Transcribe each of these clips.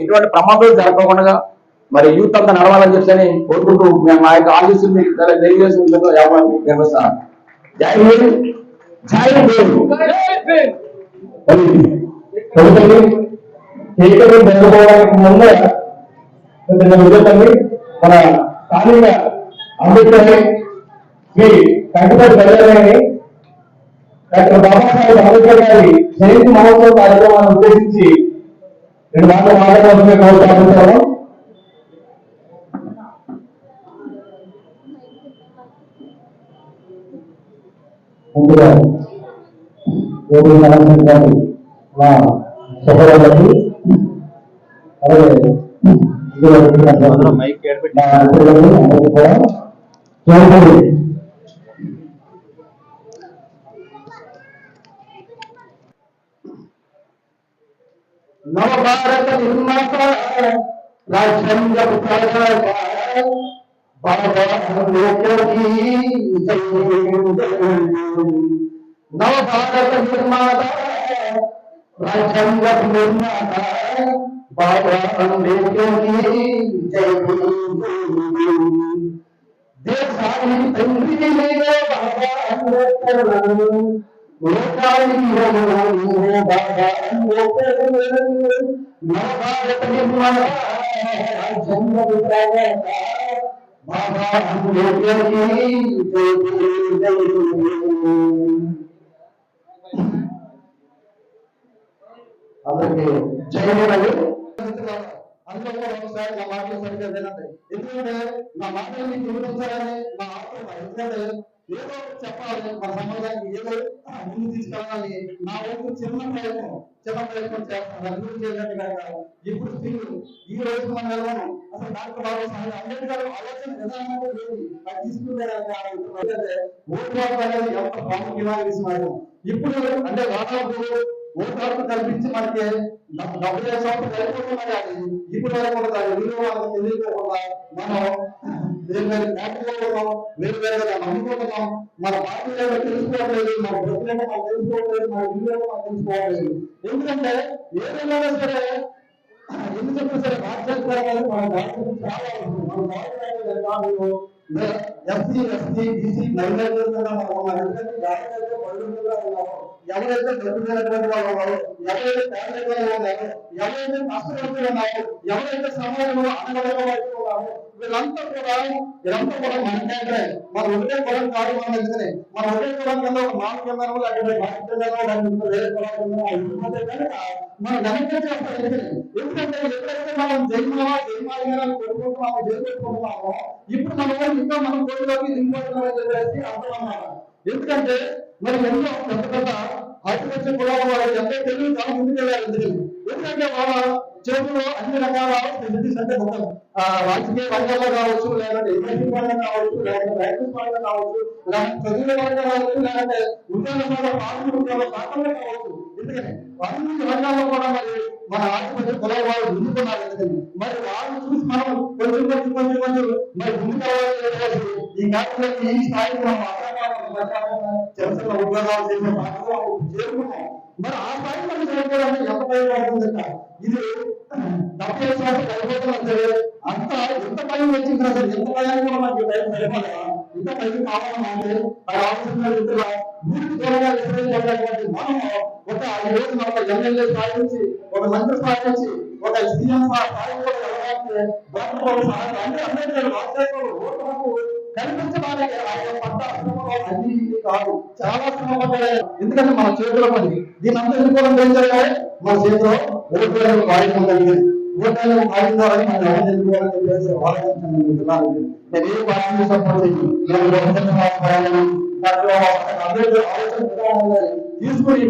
ఇటువంటి ప్రమాదాలు జరగకుండా మరి యూత్ అంతా నడవాలని చెప్పని కోరుకుంటూ మేము మా యొక్క ఆశీస్సులు మీకు తెలియజేసిన నిర్వహిస్తాను. జై హింద్, జై జరుపుకోవడానికి ముందు మన స్థానిక అంబేద్కర్ శ్రీ కంటిపల్లి ప్రజలని డాక్టర్ బాబాసాహెబ్ అంబేద్కర్ గారి జయంతి మహోత్సవ కార్యక్రమాన్ని ఉద్దేశించి రెండు మాటలు మాట్లాడాల్సిన కోరుకుంటున్నాను. ముందుగా మా సహోదరులకి అలాగే నవభారత నిర్మాత రాజ్యాంగ నవభారత నిర్మాత రాజ్యాంగ నిర్మాత బాబా అంబేద్కర్ దేశానికి తండ్రి బాబా అంబేద్కర్ నవభారత నిర్మాత రాజ్యాంగ బాబా అంబేద్కర్ అందరికీ జయమేనండి. అందులో ఒకసారి నా మాటలు సరిగ్గా వినండి. ఎందుకంటే నా మాటల్ని చూపించాలని నా ఆత్మ. ఎందుకంటే ఏదో చెప్పాలి, మన సమాజానికి ఏదో ముందు తీసుకెళ్ళాలని నా వైపు చిన్న ప్రయత్నం చేస్తాను. అభివృద్ధి చేయాలంటే కనుక ఇప్పుడు స్త్రీలు ఈ రోజు మనం వెళ్ళాము. అసలు డాక్టర్ బాబాసాహెబ్ అంబేద్కర్ ఆలోచన విధానం లేదు. అది తీసుకుంటే ఓటు అనేది ఎంత ప్రాముఖ్యమైన విషయం. ఇప్పుడు అంటే దాదాపు ఓటు కల్పించి మనకి 75 సంవత్సరాలు అయిపోతున్నది. అది ఇప్పుడు వరకు విలువ తెలియకోకుండా మనం వేరు వేరు పార్టీలో వేరు వేరుగా నమ్ముకుంటున్నాం. మన పార్టీలో తెలుసుకోవట్లేదు, మన ప్రజలను మనం తెలుసుకోవట్లేదు, మన విలువలను మనం తెలుసుకోవట్లేదు. ఎందుకంటే ఏదైనా సరే ఎందుకు చెప్పినా సరే రాజ్యాంగపరమైన మన రాష్ట్రం చాలా ఎస్సీ ఎస్టీ బీసీ మైనారిటీలుగా ఎవరైతే దొరికినటువంటి వాళ్ళు ఉన్నారో, ఎవరైతే పేదలుగా ఉన్నారో, ఎవరైతే కష్టపడుతూ ఉన్నారో, ఎవరైతే సమాజంలో అనగడగబడుతూ ఉన్నారో వీళ్ళంతా కూడా మనకంటే మన ఒకటే కులం కాదు. మన దగ్గరే మన ఒకటే కులం కింద ఒక నాలుగు కిందనో లేకపోతే వేరే కులం కింద మనం గణితం చేస్తాం. ఎందుకంటే ఎప్పుడైతే మనం జైమాలని కొడుకుంటున్నామో జైలు పెట్టుకుంటున్నామో ఇప్పుడు మన ఇంకా మనం కోరిలోకి దిగిపోతున్నామని చెప్పేసి అర్థం అన్నమాట. ఎందుకంటే మరి ఎన్నో పెద్ద పెద్ద ఆర్టిఫిషియల్ కులాల వాళ్ళు ఎంతో తెలుగు చాలా ముందుకెళ్ళారు. ఎందుకంటే వాళ్ళ చేతుల్లో అన్ని రకాల ఫెసిలిటీస్ అంటే మొత్తం రాజకీయ రంగంలో కావచ్చు, లేదంటే ఇండస్ట్రీ పరంగా కావచ్చు, లేదంటే రైతుల పరంగా కావచ్చు, లేదంటే చదువుల పరంగా కావచ్చు, లేదంటే ఉద్యోగంలో పాల్గొనే ఉద్యోగ శాఖల్లో కావచ్చు. ఎందుకని అన్ని రంగాల్లో కూడా మరి మన ఆర్టిఫిషియల్ కులాల వాళ్ళు ముందుకున్నారు. ఎందుకని మరి వాళ్ళు చూసి మనం కొంచెం మరి ముందుకు ఈ కార్యక్రమం ఈ స్థాయిలో మనం చిన్న ఉద్యోగాలు చేసే పాత్రలో చేరుకున్నాం. మరి ఆ స్థాయి మనం చేరుకోవడానికి ఎంత భయం పడుతుందంట. ఇది 70 సంవత్సరాలు అయిపోతున్నాం సరే అంత ఎంత భయం వచ్చిందా సరే ఎంత భయాన్ని కూడా మనకి భయం సరిపోదా ఇంత భయం కావాలంటే పూర్తి త్వరగా విశ్లేషించబడినటువంటి మనం ఒక ఈ రోజు ఒక ఎమ్మెల్యే స్థాయి నుంచి ఒక మంత్రి స్థాయి నుంచి ఒక సీఎం స్థాయి కూడా కనిపించడానికి ఆయన పడ్డ అన్ని కాదు, చాలా శ్రమపడ్డాయి. ఎందుకంటే మన చేతిలో పని దీని అంతా ఎన్నుకోవడం ఏం జరగాలి, మన చేతిలో ఓట్లను వాయిద్యం కలిగింది. ఓట్లను వాయిద్యాలని మనం ఎవరు ఎన్నుకోవాలని చెప్పేసి ఆలోచించాను. నేను ఏ పార్టీ సపోర్ట్ తీసుకుని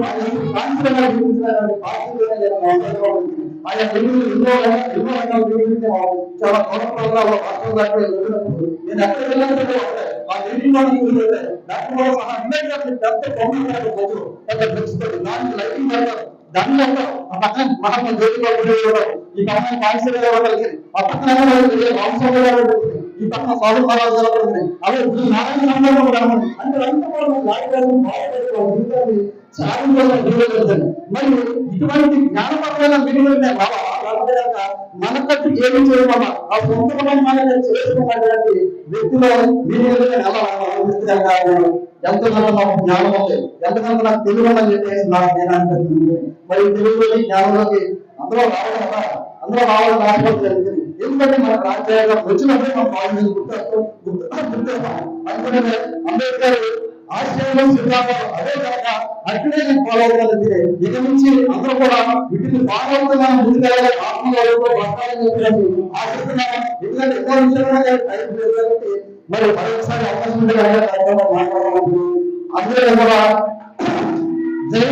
ఆయన ఎన్నో రకాలు చూపించే చాలా గౌరవ నేను ఎక్కడ వెళ్ళాలంటే దాన్ని ఆ పక్కన మహాత్మా జ్యోతిబా ఈ పక్కన కాన్సర్ ఆ పక్కన ఈ పక్కన సాధు మహారాజు కనపడుతుంది, అలాగే ఈ నారాయణ సందర్భం కనపడుతుంది. అంటే అంతా కూడా జీవితాన్ని సాధించాలని జీవితం. మరి ఇటువంటి జ్ఞానపరమైన విలువలనే మనకట్టు ఏమి చేయమన్నా ఆ సొంత మనకి చేసుకున్నటువంటి వ్యక్తిలో విలువలనే ఎలా ఎంతమంది నాకు జ్ఞానం ఉంది, ఎంతమంది నాకు తెలివి ఉందని చెప్పేసి నాకు నేను అనిపిస్తుంది. మరి తెలుగులోని జ్ఞానంలోకి అందరూ రావాలని ఆశపడి జరిగింది. ఎందుకంటే మనకు రాజ్యాంగం వచ్చినప్పుడే మన వాళ్ళు గుర్తొస్తాం. అందుకనే అంబేద్కర్ ఆశయంలో సిద్ధాంతం అదే కాక అక్కడే నేను ఫాలో అవుతానంటే ఇక నుంచి అందరూ కూడా వీటిని ఫాలో అవుతున్నాను, ముందుకెళ్ళాలి, ఆత్మగౌరవంతో బతకాలని చెప్పి ఆశిస్తున్నాను. ఎందుకంటే ఎన్నో విషయాలు కాబట్టి మరి మరొకసారి అవకాశం ఉంటే మాట్లాడాలి. అందులో కూడా జై